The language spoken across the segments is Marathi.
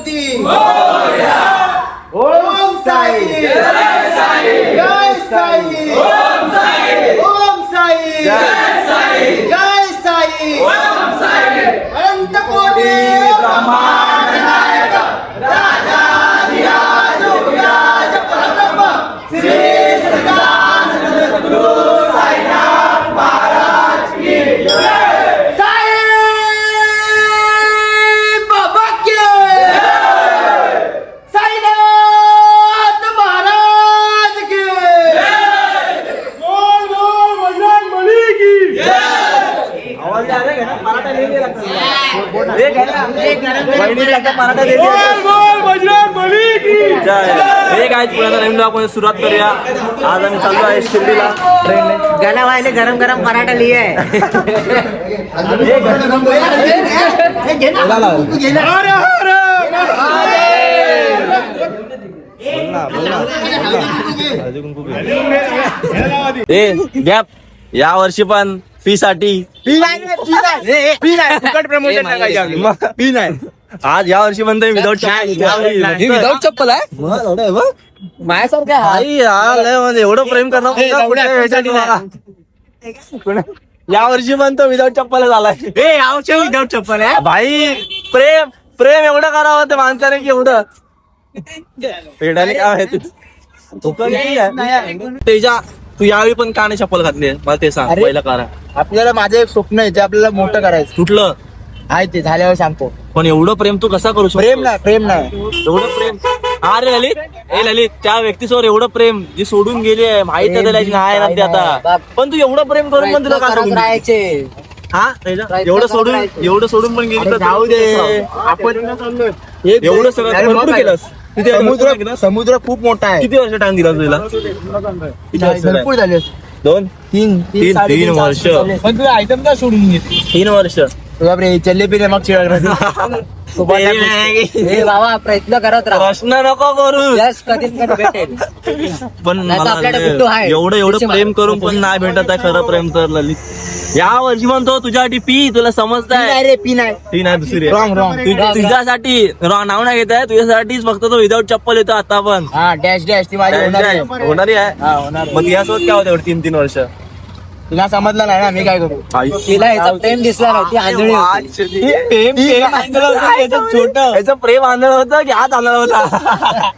गणपती ओम साई जय साई ओम साई जय साई अनंत कोटी ब्रह्मांड नायक राजाधिराज योगीराज परब्रह्म श्री सच्चिदानंद सद्गुरु साईनाथ महाराज की जय साई बाबा की जय साईनाथ महाराज की जय बोल बोल बजरंग बली की जय आवाज आ रहा है ना पराठा ले लगता एक है ना वहिनी लगता पराठा दे बोल बोल बजरंग बली की जय हे गाइस पुन्हा नवीन आपण सुरुवात करूया आज आम्ही चाललो आहे शिर्डीला ट्रेनने गणावायले गरम गरम पराठा लिए गॅप या वर्षी पण फी साठी फी नाही आज या वर्षी म्हणतोय विदाउट चप्पल आहे माझ्यासारखं म्हणजे एवढं प्रेम करणार या वर्षी पण तो विदाउट चप्पल झालाय विदाउट चप्पल आहे भाई प्रेम प्रेम एवढं करावं ते माणसाने की एवढं पेडाने काय माहिती तेजा तू यावेळी पण का नाही चप्पल घातली मला ते सांग पहिलं कारण आपल्याला माझं एक स्वप्न आहे ते आपल्याला मोठं करायचं तुटलं आहे ते झाल्यावर सांगतो पण एवढं प्रेम तू कसा करू शकतो प्रेम नाही एवढं प्रेम अरे ललित त्या व्यक्तीसमोर एवढं प्रेम जी सोडून गेली आहे माहित नाही ते आता पण तू एवढं प्रेम करून पण तुला का सोडून राहायचे हा एवढं सोडून पण गेली तर जाऊ दे आपण एवढं सगळं भरपूर केलंस समुद्र खूप मोठा आहे किती वर्ष टाइम दिला तुला भरपूर झाले 3 वर्ष पण तुझा आयटम का सोडून घेतली 3 वर्ष बापरे चल्ले पिले मग बाबा प्रयत्न करत राहा प्रश्न नको करू कधीच कधी भेटेल पण नाही तर मला आपल्याकडे बुट्टू आहे. एवढं प्रेम करून पण नाही भेटत आहे खरं प्रेम तर ललित या वर्षी म्हणतो तुझ्यासाठी पी तुला समजताय रे पी नाही ती नाही दुसरी Wrong. तुझ्यासाठी नाव नाही घेत आहे तुझ्यासाठीच फक्त तो विदाउट चप्पल येतो आता पण हा डॅश ती माझी होणार आहे. होणारी आहे हा, होणार आहे. मग यासोबत काय होतं 3 वर्ष तुला समजलं नाही ना मी काय करू आई. तिला याचा प्रेम दिसला नाही ती आंधळी होती. छोट याचं प्रेम आंधळ होतं की हात आंधळ होता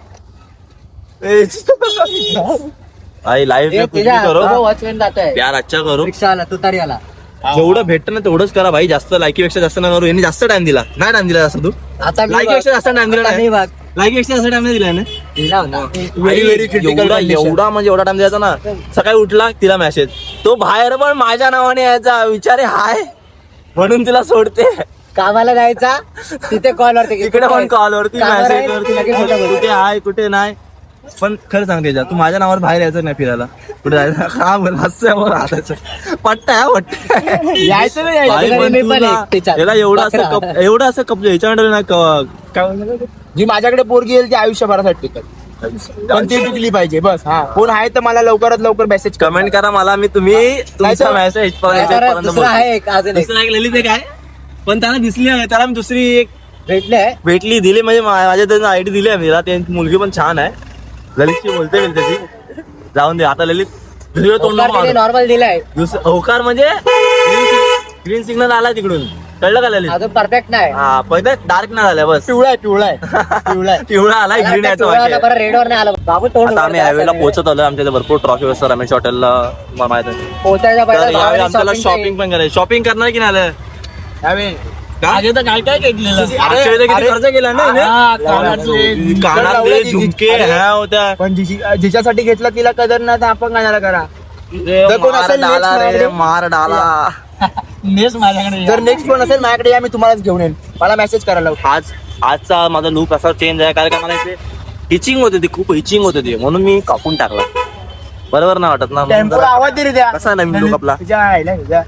आई लाईव्ह करो वॉचमॅन जातोय प्यार अच्छा करो रिक्षा आला तुतारी आला जेवढं भेटतं ना तेवढंच करा भाई जास्त लायकीपेक्षा जास्त ना करू यांनी जास्त टाइम दिला नाही टाइम दिला जास्त तू आता मी लायकीपेक्षा जास्त टाइम दिला आता नाही मी बघ. लायकीपेक्षा जास्त टाइम नाही दिला ना दिला होता. एवढा म्हणजे एवढा टाइम द्यायचा ना सकाळी उठला तिला मेसेज तो बाहेर पण माझ्या नावाने यायचा विचारे हाय म्हणून तिला सोडते कामाला जायचा तिथे कॉल वरती इकडे पण कॉल वरती कामावर मेसेज आहे, वरती लगेच photo बघ. कुठे आहे कुठे नाही पण खरं सांगते तू माझ्या नावावर बाहेर यायचं नाही फिरायला कुठे जायचं का बोल हास्यावर हातायचं पट्टा यायचं नाही यायचं. मी पण एक त्याच्यात. त्याला एवढं असं कप याच्यामध्ये नाही काय जी माझ्याकडे पोरगी येईल ती आयुष्यभरासाठी टिकल पण ती टिकली पाहिजे बस हा कोण आहे तर मला लवकरात लवकर मेसेज कमेंट करा मला मी तुमचा मेसेज दुसरा आहे एक अजून एक. दुसरा एक ललित एक आहे पण त्याला दिसली आहे त्याला मी दुसरी एक भेटले भेटली दिली म्हणजे माझ्या त्यांना आयडी दिली आहे मला त्यांची मुलगी पण छान आहे ललितची बोलते मी त्याची जाऊन दे आता ललित दुसरीकडे तोंड नको मारू. नॉर्मल दिलाय होकार म्हणजे ग्रीन सिग्नल आला तिकडून कळलं का ललित अजून परफेक्ट नाही हा पहिले डार्क नाही झाल्या बस पिवळा पिवळा आलाय ग्रीन यायचं बाकी आहे. रेडवर नाही आलं बाबू तोंड आता आम्ही हायवेला पोहोचत आलो आमच्या इथे भरपूर ट्रॉफी असतात रमेश हॉटेलला मला माहित आहे पोहोचायच्या तर यावेळी पहिला आमच्याला शॉपिंग पण करायची शॉपिंग करणार की नाही आलं? काय काय घेतलेलं मागच्या वेळेला किती खर्च केला ना हिने? कानातले झुमके ह्या होत्या पण जिच्यासाठी घेतला तिला कदर नाही तर आपण काय करा जर कोण मार असेल डाला रे next मार डाला जर नेक्स्ट कोण असेल माझ्याकडे या मी तुम्हालाच घेऊन येईन मला मेसेज करायला लावू. आजचा माझा लुक असा चेंज आहे कारण का मला इथे इचिंग होते ती खूप इचिंग होते ती म्हणून मी कापून टाकला बरोबर नाही वाटत ना टेम्पो आवाज दे रे द्या कसा नवीन लुक आपला तुझ्या आईला तुझ्या.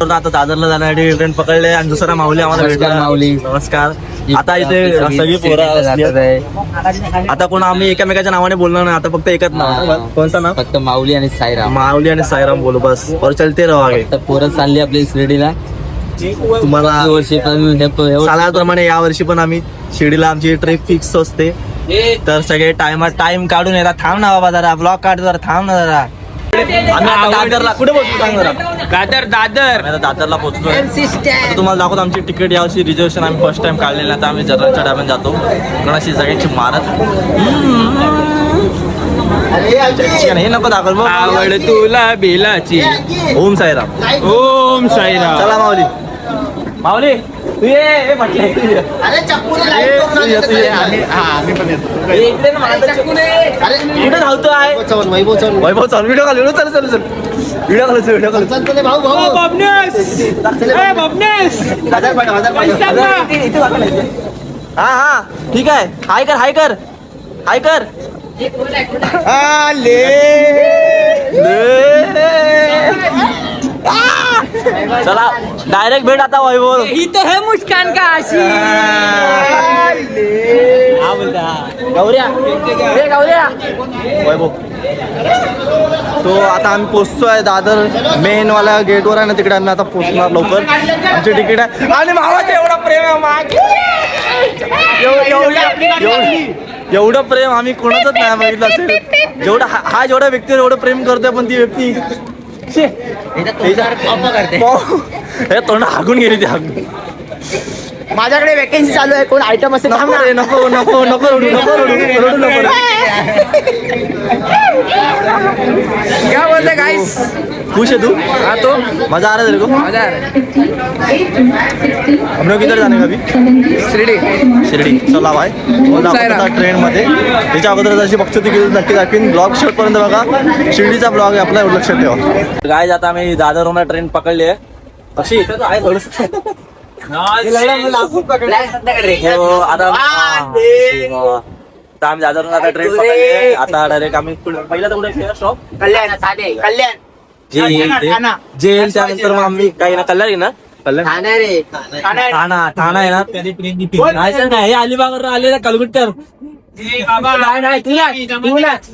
तर आता दादरला जाण्यासाठी ट्रेन पकडले आणि दुसरा माऊली आम्हाला नमस्कार भेटला माऊली. नमस्कार आता इथे सगळी पोरं असली आहेत. आता कोण आम्ही एकामेकाच्या नावाने बोलणार नाही आता फक्त एकच नाव कोणतं नाव फक्त माऊली आणि साईराम माऊली आणि साईराम बोलू बस और चलते रहो आगे तर पोरं चालली आपली शिर्डीला तुम्हाला सालाप्रमाणे या वर्षी पण आम्ही शिर्डीला आमची ट्रिप फिक्स असते. तर सगळे टाइम काढून येतात. थांब ना बाबा जरा ब्लॉग काढ जरा, थांब ना जरा. आम्ही आता दादरला कुठे पोहोचलो सांग जरा. दादर आता दादरला पोहोचलो. आता तुम्हाला दाखवतो आमची तिकीट यावर्षी रिझर्वेशन आम्ही फर्स्ट टाइम काढलेलं. आता आम्ही जनरलच्या डब्यात जातो. गणाशी सगळ्यांची मारत हे नको दाखल मग. आवड तुला बेलाची. ओम साईराम. ओम साईराम. चला माऊली तू ये म्हटले इकडे ना मला कुठे धावतो आहे. वैभव चल व्हिडिओ काढ. चल व्हिडिओ हा ठीक आहे. हाय कर चला डायरेक्ट भेट आता वैभव. ही तो है मुस्कान का आशिक. गौऱ्या वैभव. तो आता आम्ही पोचतोय दादर मेन वाल्या गेटवर आहे ना, तिकडे आम्ही आता पोचणार लवकर. आमची तिकीट आहे. आणि भावाचं एवढं प्रेम एवढं प्रेम आम्ही कोणाचंच नाही बघितलं असेल. जेवढं हा जेवढ्या व्यक्तीवर एवढं प्रेम करतोय, पण ती व्यक्ती हे तोंड हागून गेली. ती हागून. माझ्याकडे वेकेन्सी चालू आहे. कोण आयटम असेल नको रे, नको रडू. क्या बोलते गाइस. खुश है तू? हाँ तो मजा आ रहा है तेरे को? मजा आ रहा है. हम लोग किधर जाने का अभी? शिर्डी. चला बाय. ट्रेन मध्ये त्याच्या अगोदर जशी बघतो ती नक्की दाखवीन. ब्लॉग शेवट पर्यंत बघा. शिर्डीचा ब्लॉग आहे आपला, एवढं लक्षात ठेवा. काय आता आम्ही दादरहून ट्रेन पकडली आहे. कशी आता आम्ही दादरहून आता ट्रेन पकडली. आता डायरेक्ट आम्ही पहिला तर कुठे स्टॉप कल्याण जेल. त्यानंतर मग आम्ही काही ना कल्याण ना ठाणा आहे ना. नाही अलिबागवर आले ना कलगुट्टर.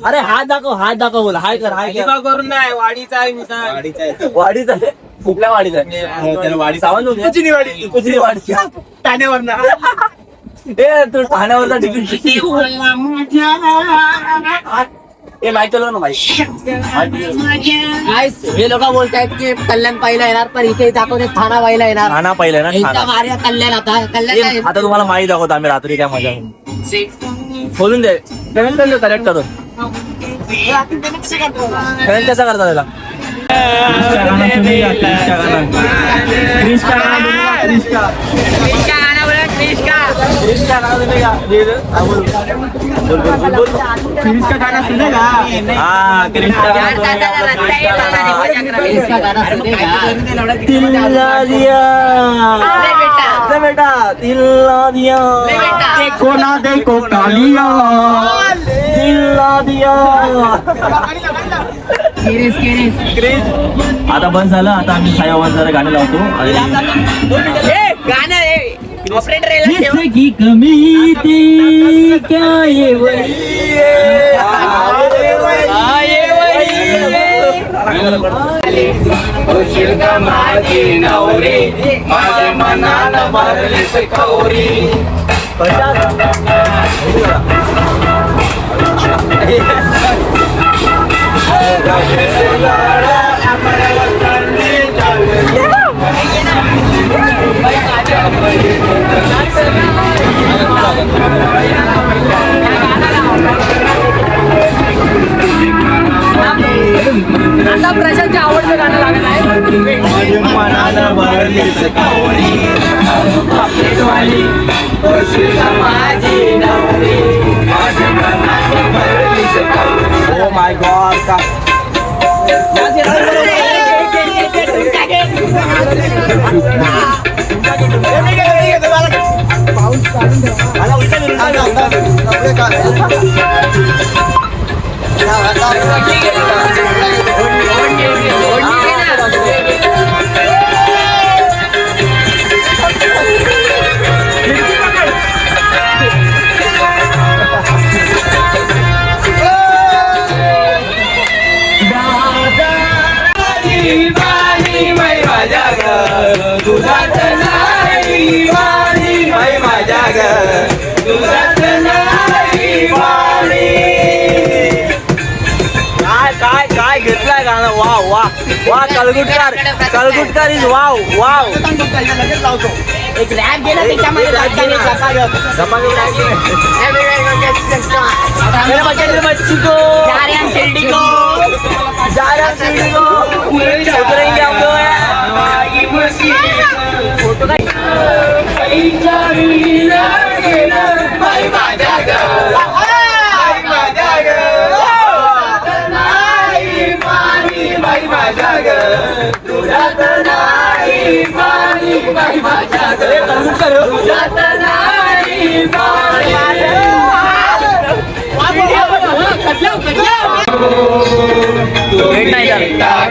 अरे हात दाखव बोला. हाय कर. करून नाही वाडीचा वाडीचा कुठल्या वाडीचा वाडी वाडी ठाण्यावर तू ठाण्यावरचा तिकीट हे माहिती ना माहिती. हे लोक बोलतायत की कल्याण पहिला येणार, पण इथे दाखवते ठाणा पहिला येणार. ठाणा पहिला ना. एकदा मार्या कल्याण आता तुम्हाला माहिती दाखवतो आम्ही रात्री काय मजा बोलून दे. पेमेंट कलेक्ट करून पेमेंट कसं करता त्याला. बेटा तिल्ला दिया देखो ना देखो कालिया तिल्ला दिया. आता बंद झालं. आता आम्ही साईबाबांचं जरा गाणं लावतो. की कमी थी क्या ये आता प्रशांतचे आवडतं गाणं लागत आहे. ओ माय गॉड का तुझा गाणं वाव वा वा कलगुटकर इज वाव वाव एक रॅप गेला त्याच्यामध्ये मेरे बच्ची को उतरेंगे हम लोग फोटो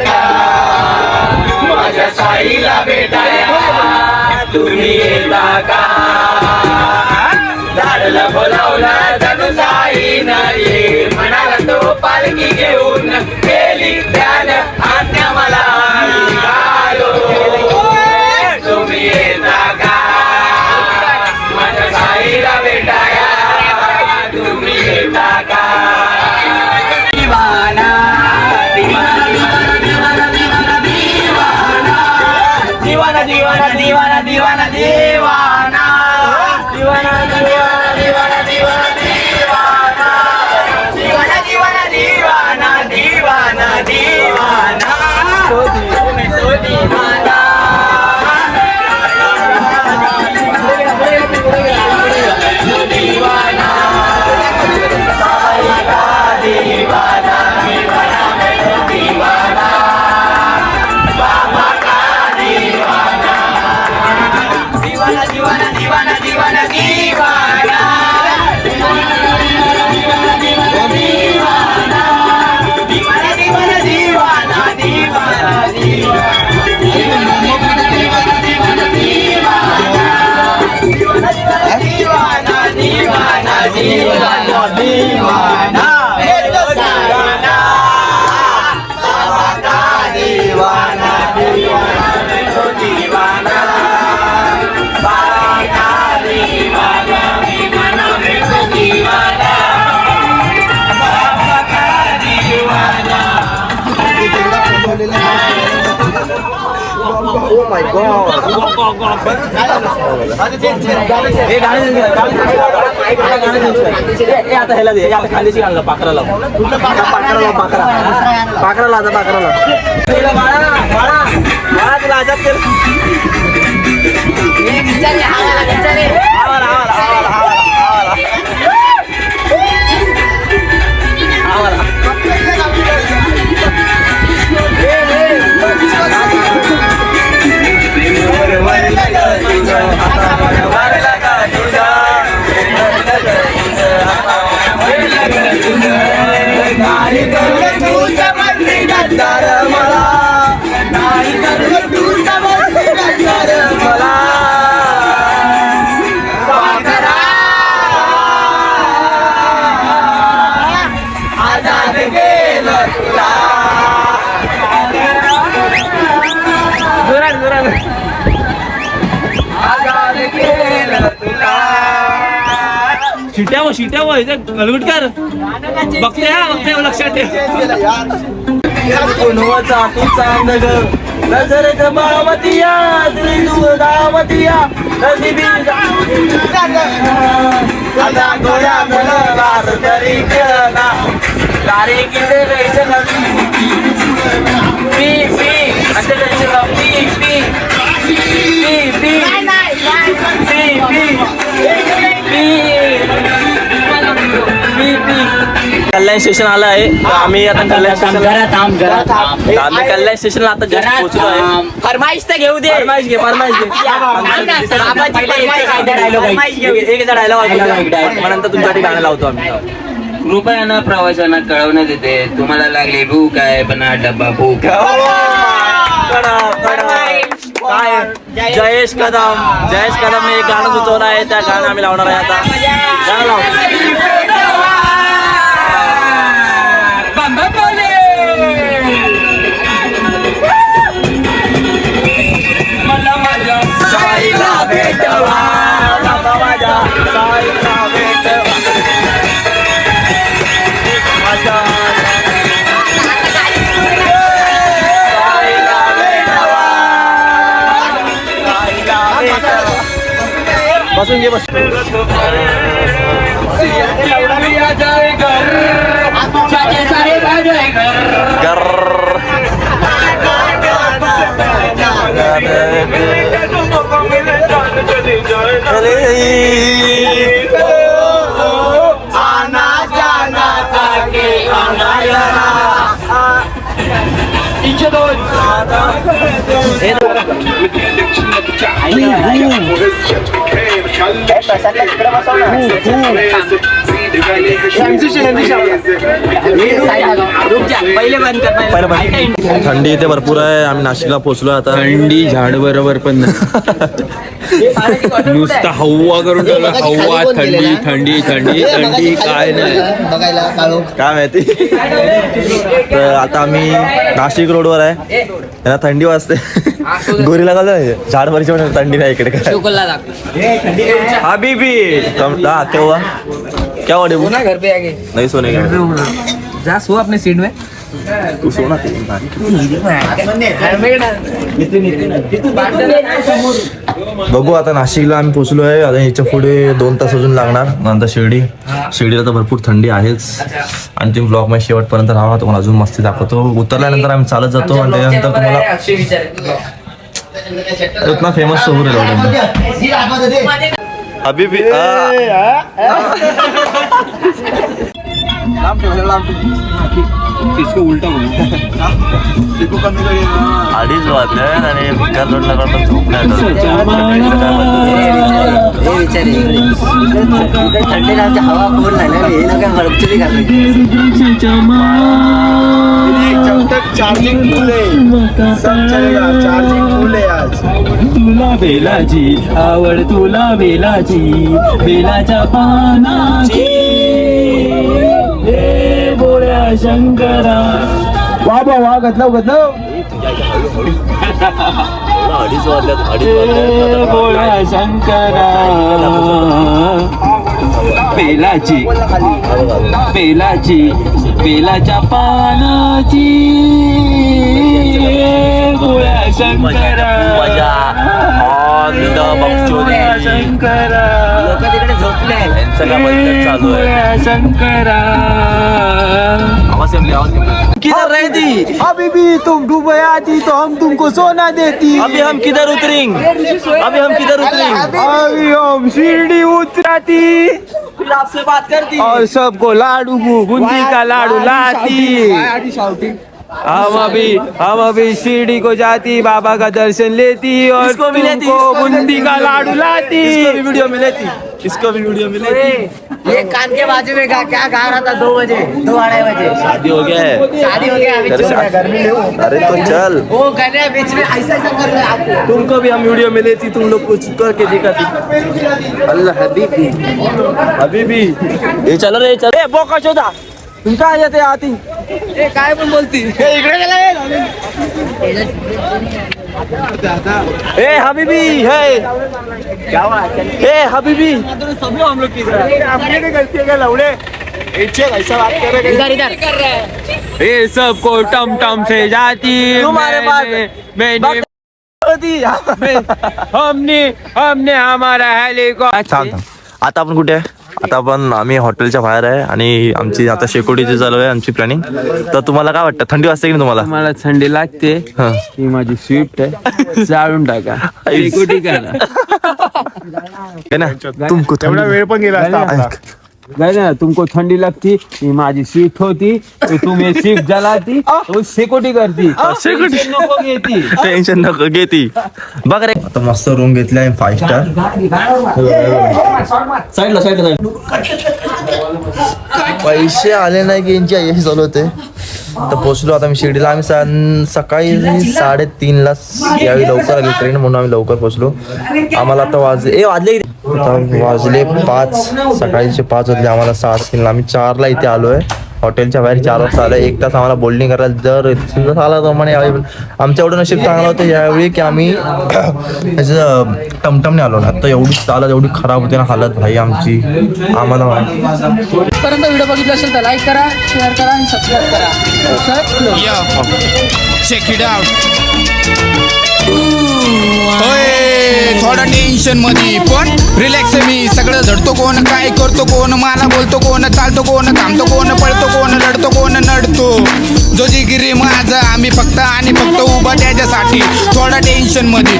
का माझ्या साईला भेटाया तुम्ही येता का झाडला बोलावला जणू साई नाही म्हणाला तो पालखी घेऊन गेली त्यान आज्ञा मला निघालो. तुम्ही येता का माझ्या साईला भेटाया तुम्ही येता का दिवाना दिवाना दिवाना दिवाना दिवाना दिवाना दिवाना दिवाना दिवाना दिवाना दिवाना दिवाना दिवाना दिवाना दिवाना दिवाना दिवाना दिवाना तो दिवाना दीवाना साई का दीवाना दीवाना दीवाना बाबा का दीवाना दीवाना दीवाना दीवाना दीवाना दीवाना Oh my god. हे गाणं आता ह्याला दे आता खालीची गाणं पाखराला पाखराला पाखराला आता पाखराला बाळा बाळा बाळा तुला आजाद केलं शिट्या गलगुटकर बघते हा बघते लक्षात ठेव तू चांद ग नजर बावतिया दिली तू दावतिया नसीबी आता गोळ्या वार तरी ना तारे किती वेळ पी पी असं पी पी पी पी कल्याण स्टेशन आलं आहे आम्ही आता कल्याण स्टेशनला आता जस्ट पोहोचलो आहे. फरमाईश तर घेऊ दे फरमाईश घे एक डायलॉग नंतर तुमच्यासाठी गाणं लावतो आम्ही. कृपयानं प्रवाशांना कळवण्यात येते तुम्हाला लागली भूक आहे पण हा डब्बा भूक काय जयेश कदमने एक गाणं सुचवलं आहे त्या गाणं आम्ही लावणार आहे आता गाणं लाव. साईला भेटवा माझ्या साईला भेटवा माझ्या थंडी इथे भरपूर आहे. आम्ही नाशिकला पोहोचलो आता. थंडी झाड बरोबर पण नुसता हवा करून ठेवला. हवा थंडी थंडी थंडी थंडी काय नाही. बघायला काळोख. काय माहिती. तर आता आम्ही नाशिक रोडवर आहे. त्यांना थंडी वाजते. गोरीला चालतं झाड वरची पण थंडी नाही इकडे काय. हबीबी हाँ क्या हुआ क्या हुआ डेबू घर पे आगे नहीं सोने का जा सो अपने सीट में. तू सोना बघू आता नाशिकला आम्ही पोहोचलो आहे. आता याच्या पुढे 2 तास अजून लागणार. नंतर शिर्डीला तर भरपूर थंडी आहेच. आणि तुम्ही ब्लॉग मध्ये शेवटपर्यंत राहा. तुम्हाला अजून मस्ती दाखवतो. उतरल्यानंतर आम्ही चालत जातो आणि त्यानंतर तुम्हाला इतना फेमस शहर है अभी भी इसको उल्टा अडीच वाजले आणि भिकार जोडला पण झोप नाही थंडीला आमची हवा फुल नाही हे ना काय हडपचली जब तक चार्जिंग फुल है सब चलेगा. चार्जिंग फुल है आज. तुला बेलाची आवड तुला बेलाची बेलाच्या पानाची हे बोळ्या शंकरा. वा गदलाव अडीच वाजल्यात हे बोळ्या शंकरा बेलाची बेलाची बेलाच्या पानाची हे बोळ्या शंकरा बोळ्या शंकरा तिकडे झोपले चालू आहे. शंकरा आवाज किधर रही थी अभी तुम डूबे आती तो हम तुमको सोना देती. अभी हम किधर उतरेंगे अभी हम शिरडी उतराती फिर आपसे बात करती और सबको लाडू बूंदी का लाडू लाती. हम अभी शिरडी को जाती, बाबा का दर्शन लेती और इसको भी लेती, तुमको इसको भी बूंदी का लाडू लाती. इसको भी वीडियो मिलेती इसको भी वीडियो मिलेती. ये कान के बाजू में क्या गा रहा था 2 बजे 2-2:30 बजे. शादी हो गया है. शादी हो गया अभी. चुप है, गर्मी में हूँ. अरे तो चल. वो कर रहे हैं बीच में ऐसा कर रहे हैं आपको. तुमको भी हम वीडियो में लेती, तुम लोग कुछ करके दिखाती. अल्लाह हबीबी. अभी भी ये चल रे चल. ए बोका चोदा तुम कहाँ जाते आती. ए काय पण बोलती. इकडे गेला. ए हबीबी है क्या हुआ? ए हबीबी सब हम लोग की अपने की गलती है लौड़े. ऐसा बात कर रहे. इधर इधर ये सबको टम टम से जाती तुम्हारे मैंने हमने हमारा हेलीकॉप्टर. आता आपण कुठे आहे. आता आपण आम्ही हॉटेलच्या बाहेर आहे आणि आमची आता शेकोटीची चालू आहे आमची प्लॅनिंग. तर तुम्हाला काय वाटतं थंडी वाजते की नाही तुम्हाला. मला थंडी लागते. हं. ही माझी स्विफ्ट आहे जाळून टाका. शेकोटी करा. है ना तुमको एवढा वेळ पण गेला असता आपला. नाही ना तुमको थंडी लगती. ही माझी स्विफ्ट होती तो तुम्ही स्विफ्ट जलाती तो शेकोटी करती. शेकोटी. टेन्शन नको घेती. टेन्शन नको घेती. बघ रे आता मस्त रूम घेतला आहे 5 स्टार. साईडला पैसे आले नाही की यांची अशी चालू होते. तर पोहोचलो आता मी शिर्डीला. आम्ही सकाळी 3:30ला यावेळी लवकर आली ट्रेन म्हणून आम्ही लवकर पोहोचलो. आम्हाला आता वाजले 5 सकाळीचे 5 वाजले आम्हाला. 3:30ला आम्ही 4ला इथे आलोय. हॉटेलच्या बाहेर 4 वाजता आलं. 1 तास आम्हाला बोल्डिंग करायला जर आला तर म्हणे यावेळी आमच्या एवढं नशीब चांगलं होतं यावेळी की आम्ही ह्याचं टमटमने आलो ना. तर एवढी चालत एवढी खराब होती ना हालत भाई आमची. आम्हाला पर्यंत व्हिडिओ बघितला असेल तर लाईक करा, शेअर करा आणि सबस्क्राईब करा. Check it out. Oye. थोडा टेन्शन मध्ये पण रिलॅक्स मी सगळं झडतो कोण काय करतो कोण मला बोलतो कोण चालतो कोण थांबतो कोण पळतो कोण लढतो कोण नडतो जो जिगिरी माझा आम्ही फक्त आणि फक्त उभा त्याच्यासाठी थोडा टेन्शन मध्ये